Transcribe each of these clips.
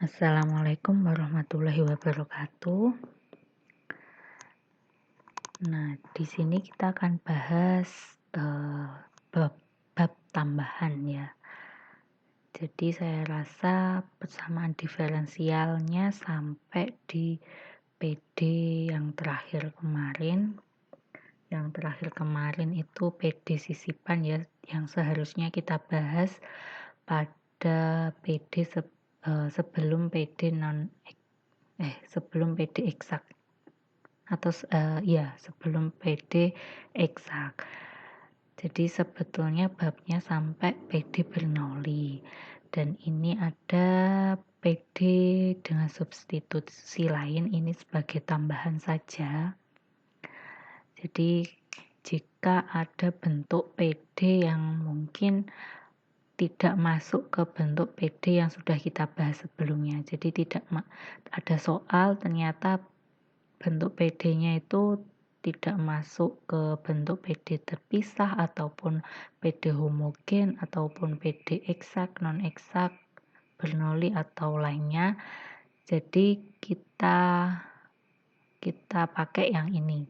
Assalamualaikum warahmatullahi wabarakatuh. Nah, di sini kita akan bahas bab tambahan ya. Jadi saya rasa persamaan diferensialnya sampai di PD yang terakhir kemarin. Yang terakhir kemarin itu PD sisipan ya, yang seharusnya kita bahas pada PD sebelum PD sebelum PD eksak atau sebelum PD eksak. Jadi sebetulnya babnya sampai PD Bernoulli, dan ini ada PD dengan substitusi lain, ini sebagai tambahan saja. Jadi jika ada bentuk PD yang mungkin tidak masuk ke bentuk PD yang sudah kita bahas sebelumnya, jadi tidak ada soal ternyata bentuk PD-nya itu tidak masuk ke bentuk PD terpisah ataupun PD homogen ataupun PD eksak, non eksak, Bernoulli atau lainnya. Jadi kita pakai yang ini.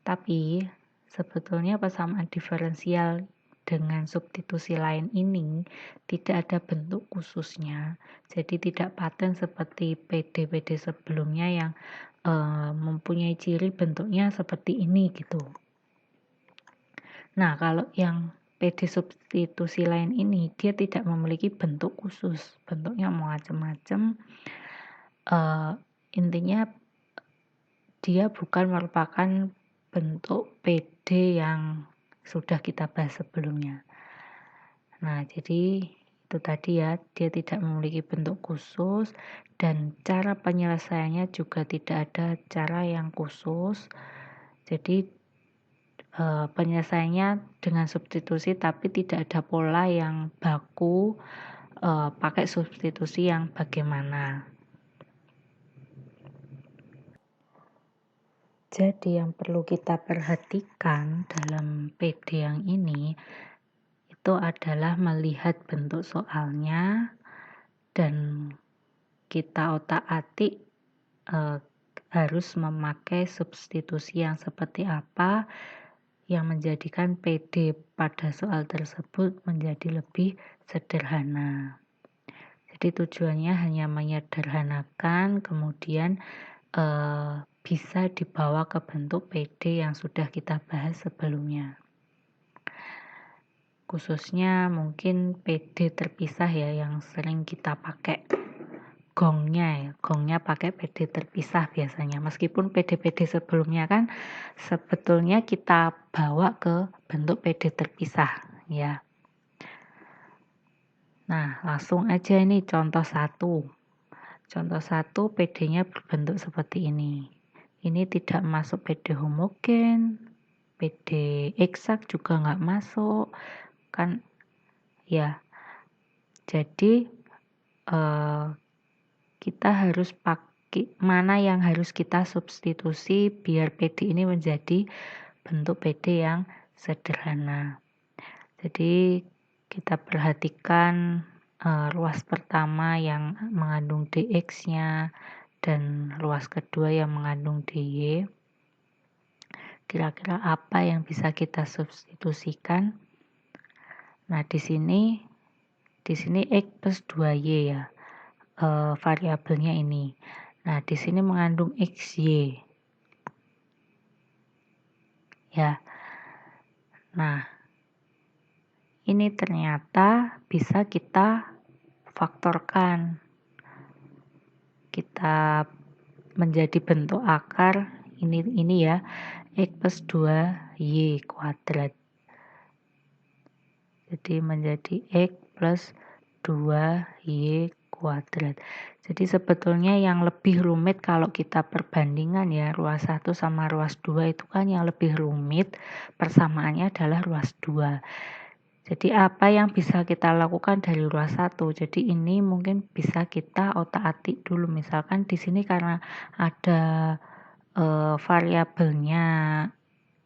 Tapi sebetulnya persamaan diferensial dengan substitusi lain ini tidak ada bentuk khususnya. Jadi tidak paten seperti PD-PD sebelumnya yang mempunyai ciri bentuknya seperti ini gitu. Nah, kalau yang PD substitusi lain ini dia tidak memiliki bentuk khusus, bentuknya macam-macam. Intinya dia bukan merupakan bentuk PD yang sudah kita bahas sebelumnya. Nah, jadi itu tadi ya, dia tidak memiliki bentuk khusus dan cara penyelesaiannya juga tidak ada cara yang khusus. Jadi penyelesaiannya dengan substitusi, tapi tidak ada pola yang baku pakai substitusi yang bagaimana. Jadi yang perlu kita perhatikan dalam PD yang ini itu adalah melihat bentuk soalnya dan kita otak-atik harus memakai substitusi yang seperti apa yang menjadikan PD pada soal tersebut menjadi lebih sederhana. Jadi tujuannya hanya menyederhanakan, kemudian bisa dibawa ke bentuk PD yang sudah kita bahas sebelumnya. Khususnya mungkin PD terpisah ya, yang sering kita pakai gongnya pakai PD terpisah biasanya, meskipun PD-PD sebelumnya kan sebetulnya kita bawa ke bentuk PD terpisah ya. Nah, langsung aja ini contoh 1 PD-nya berbentuk seperti ini. Ini tidak masuk PD homogen, PD eksak juga nggak masuk kan ya. Jadi kita harus pakai mana yang harus kita substitusi biar PD ini menjadi bentuk PD yang sederhana. Jadi kita perhatikan ruas pertama yang mengandung dx-nya dan ruas kedua yang mengandung dy. Kira-kira apa yang bisa kita substitusikan? Nah, di sini x plus 2y ya. Variabelnya ini. Nah, di sini mengandung xy. Ya. Nah, ini ternyata bisa kita faktorkan. Kita menjadi bentuk akar ini ya, x plus 2y kuadrat. Jadi menjadi x plus 2y kuadrat. Jadi sebetulnya yang lebih rumit kalau kita perbandingan ya, ruas 1 sama ruas 2 itu kan yang lebih rumit persamaannya adalah ruas 2. Jadi apa yang bisa kita lakukan dari ruas 1? Jadi ini mungkin bisa kita otak-atik dulu. Misalkan di sini karena ada variabelnya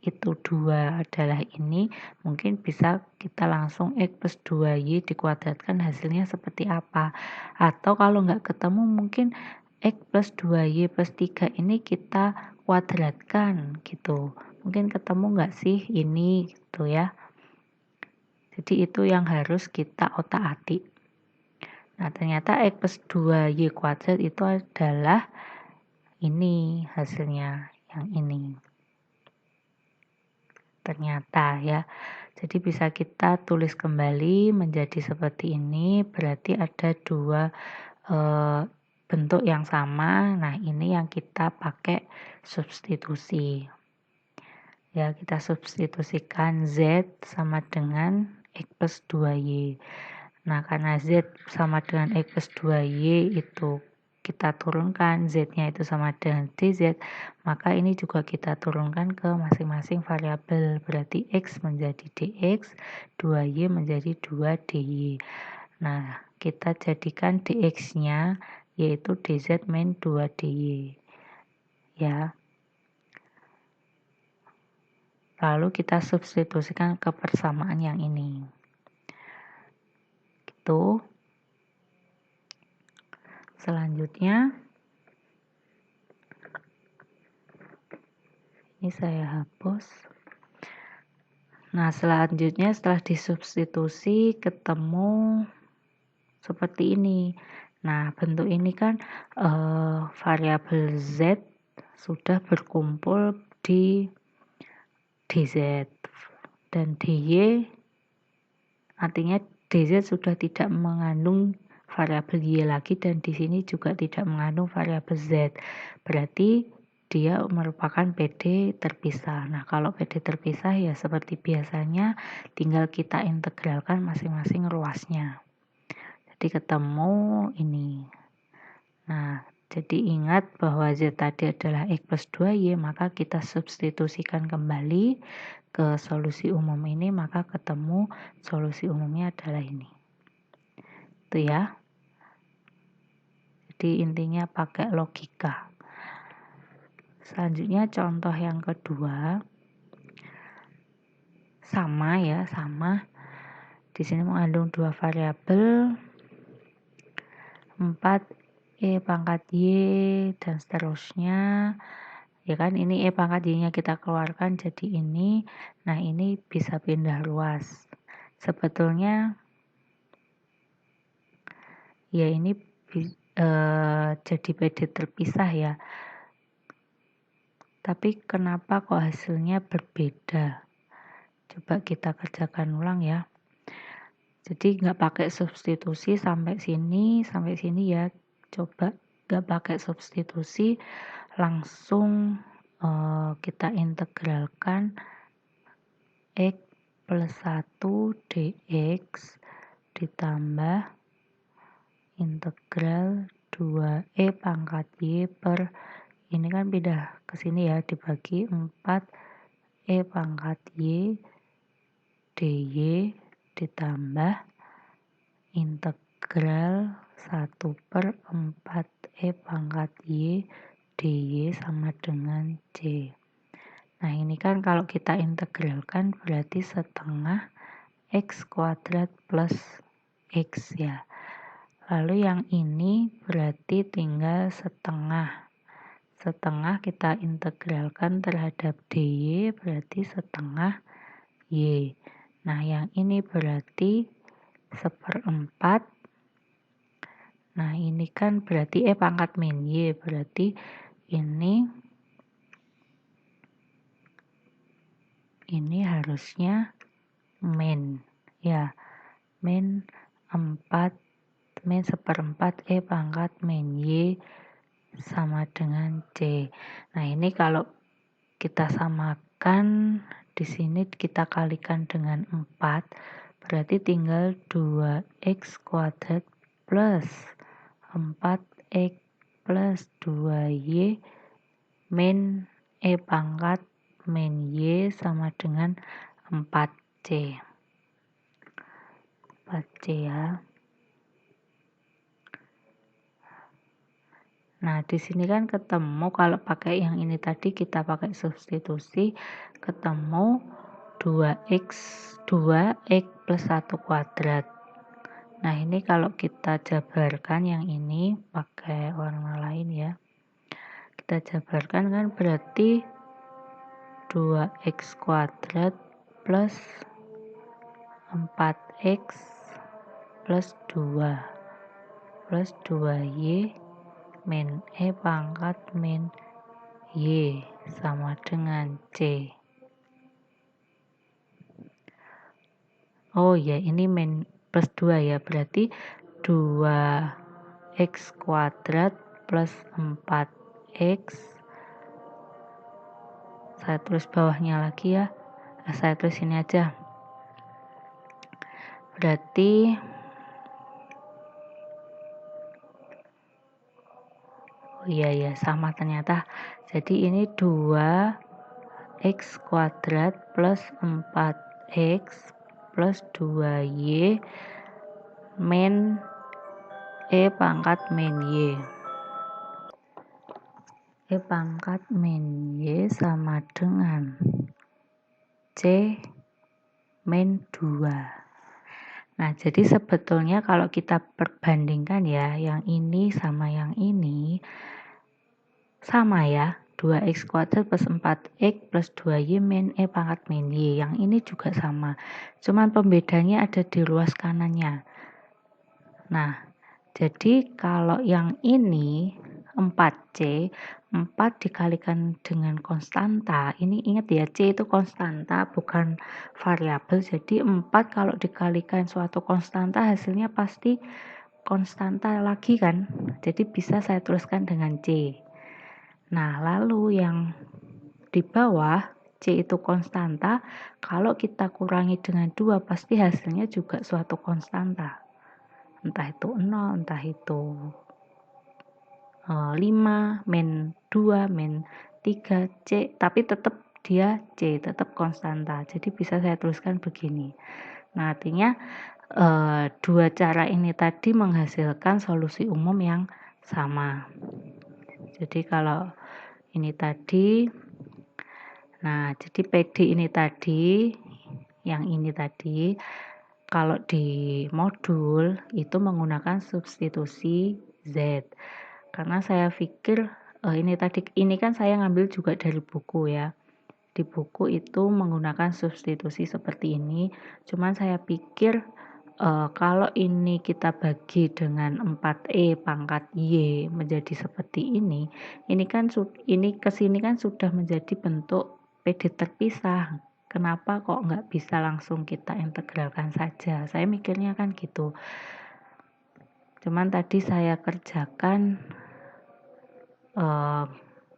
itu 2 adalah ini, mungkin bisa kita langsung X plus 2Y dikuadratkan hasilnya seperti apa. Atau kalau nggak ketemu mungkin X plus 2Y plus 3 ini kita kuadratkan gitu. Mungkin ketemu nggak sih ini gitu ya. Jadi itu yang harus kita otak-atik. Nah, ternyata X plus 2Y kuadrat itu adalah ini hasilnya, yang ini. Ternyata ya. Jadi bisa kita tulis kembali menjadi seperti ini, berarti ada 2 bentuk yang sama. Nah, ini yang kita pakai substitusi. Ya, kita substitusikan Z sama dengan X plus 2Y. Nah, karena Z sama dengan X plus 2Y itu kita turunkan, Z-nya itu sama dengan DZ, maka ini juga kita turunkan ke masing-masing variabel. Berarti X menjadi DX, 2Y menjadi 2DY. Nah, kita jadikan DX-nya yaitu DZ min 2DY. Ya. Lalu kita substitusikan ke persamaan yang ini. Gitu. Selanjutnya, ini saya hapus. Nah, selanjutnya setelah disubstitusi ketemu seperti ini. Nah, bentuk ini kan variabel Z sudah berkumpul di DZ dan DY, artinya DZ sudah tidak mengandung variabel Y lagi dan di sini juga tidak mengandung variabel Z. Berarti dia merupakan PD terpisah. Nah, kalau PD terpisah ya seperti biasanya tinggal kita integralkan masing-masing ruasnya. Jadi ketemu ini. Nah, jadi ingat bahwa Z tadi adalah X plus 2Y, maka kita substitusikan kembali ke solusi umum ini, maka ketemu solusi umumnya adalah ini. Itu ya. Jadi intinya pakai logika. Selanjutnya contoh yang kedua. Sama ya, sama. Di sini mengandung 2 variabel 4E pangkat Y dan seterusnya. Ya kan, ini E pangkat Y-nya kita keluarkan jadi ini. Nah, ini bisa pindah ruas. Sebetulnya ya ini jadi PD terpisah ya. Tapi kenapa kok hasilnya berbeda? Coba kita kerjakan ulang ya. Jadi nggak pakai substitusi sampai sini ya. Coba nggak pakai substitusi, langsung kita integralkan X plus 1 dx ditambah integral 2E pangkat Y per, ini kan pindah ke sini ya, dibagi 4E pangkat Y dy ditambah integral 1 per 4E pangkat Y dy sama dengan C. Nah, ini kan kalau kita integralkan berarti setengah X kuadrat plus X ya. Lalu yang ini berarti tinggal setengah. Setengah kita integralkan terhadap dy berarti setengah Y. Nah, yang ini berarti 1/4. Nah, ini kan berarti E pangkat min Y, berarti ini harusnya min. Ya, min 1/4 E pangkat min Y sama dengan C. Nah, ini kalau kita samakan, di sini kita kalikan dengan 4, berarti tinggal 2x kuadrat plus 4x plus 2y min E pangkat min Y sama dengan 4C. 4C ya. Nah, di sini kan ketemu kalau pakai yang ini tadi kita pakai substitusi, ketemu 2x plus 1 kuadrat. Nah, ini kalau kita jabarkan yang ini pakai warna lain ya. Kita jabarkan kan berarti 2x kuadrat plus 4x plus 2 plus 2y min E pangkat min Y sama dengan C. Oh ya, ini min plus 2 ya, berarti 2x kuadrat plus 4x, saya tulis bawahnya lagi ya, saya tulis ini aja, berarti oh iya ya, sama ternyata. Jadi ini 2x kuadrat plus 4x plus 2y min E pangkat min Y. E pangkat min Y sama dengan C min 2. Nah, jadi sebetulnya kalau kita perbandingkan ya, yang ini sama yang ini, sama ya, 2x kuadrat plus 4x plus 2y min E pangkat min Y. Yang ini juga sama, cuman pembedanya ada di ruas kanannya. Nah, jadi kalau yang ini 4C, 4 dikalikan dengan konstanta, ini ingat ya, C itu konstanta bukan variabel, jadi 4 kalau dikalikan suatu konstanta hasilnya pasti konstanta lagi kan, jadi bisa saya tuliskan dengan C. Nah, lalu yang di bawah C itu konstanta, kalau kita kurangi dengan 2 pasti hasilnya juga suatu konstanta, entah itu 0, entah itu 5, min 2, min 3, C, tapi tetap dia C, tetap konstanta. Jadi bisa saya tuliskan begini. Nah, artinya dua cara ini tadi menghasilkan solusi umum yang sama. Jadi kalau ini tadi, nah jadi PD ini tadi, yang ini tadi, kalau di modul itu menggunakan substitusi Z. Karena saya pikir ini kan saya ngambil juga dari buku ya. Di buku itu menggunakan substitusi seperti ini. Cuman saya pikir kalau ini kita bagi dengan 4E pangkat Y menjadi seperti ini kan ini kesini kan sudah menjadi bentuk PD terpisah. Kenapa kok nggak bisa langsung kita integralkan saja? Saya mikirnya kan gitu. Cuman tadi saya kerjakan,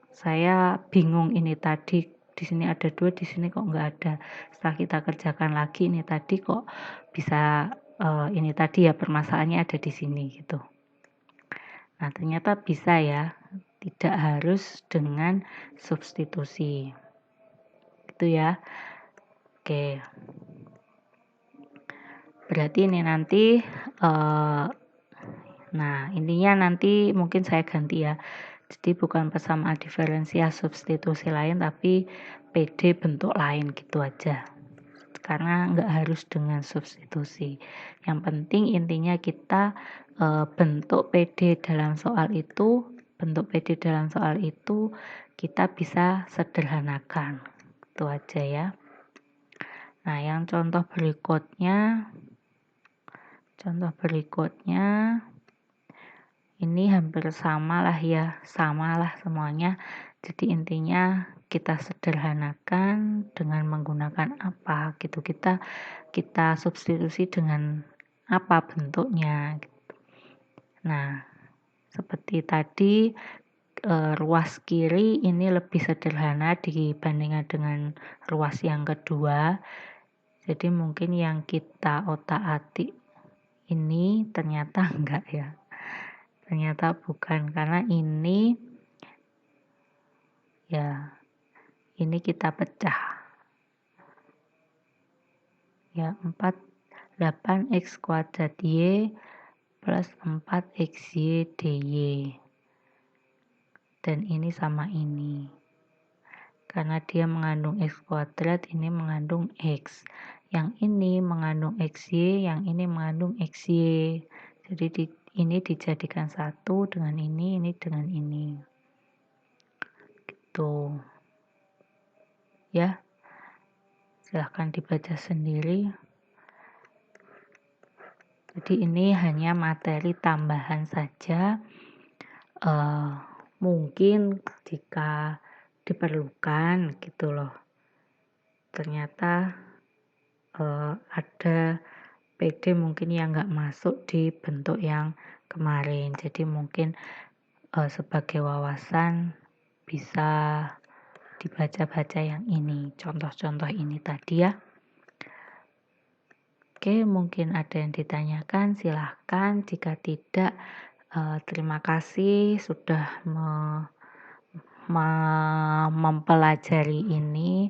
saya bingung ini tadi di sini ada 2, di sini kok nggak ada. Setelah kita kerjakan lagi ini tadi kok bisa ini tadi ya, permasalahannya ada di sini gitu. Nah, ternyata bisa ya, tidak harus dengan substitusi. Gitu ya. Oke. Berarti ini nanti nah, intinya nanti mungkin saya ganti ya. Jadi bukan persamaan diferensial substitusi lain, tapi PD bentuk lain gitu aja. Karena nggak harus dengan substitusi. Yang penting intinya kita bentuk PD dalam soal itu kita bisa sederhanakan. Itu aja ya. Nah, yang contoh berikutnya ini hampir sama lah ya, samalah semuanya. Jadi intinya kita sederhanakan dengan menggunakan apa gitu, kita substitusi dengan apa bentuknya gitu. Nah, seperti tadi ruas kiri ini lebih sederhana dibandingkan dengan ruas yang kedua. Jadi mungkin yang kita otak-atik ini ternyata enggak ya. Ternyata bukan, karena ini ya, ini kita pecah. Ya, 8x kuadrat Y plus 4xy dy. dan ini sama ini. Karena dia mengandung X kuadrat, ini mengandung X. Yang ini mengandung XY, yang ini mengandung XY. Jadi ini dijadikan satu dengan ini dengan ini. Gitu. Ya, silahkan dibaca sendiri. Jadi ini hanya materi tambahan saja. Mungkin jika diperlukan gitu loh. Ternyata ada PD mungkin yang nggak masuk di bentuk yang kemarin. Jadi mungkin sebagai wawasan bisa dibaca-baca yang ini, contoh-contoh ini tadi ya. Oke, mungkin ada yang ditanyakan, silahkan. Jika tidak, terima kasih sudah mempelajari ini.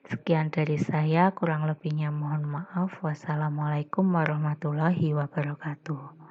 Sekian dari saya, kurang lebihnya mohon maaf. Wassalamualaikum warahmatullahi wabarakatuh.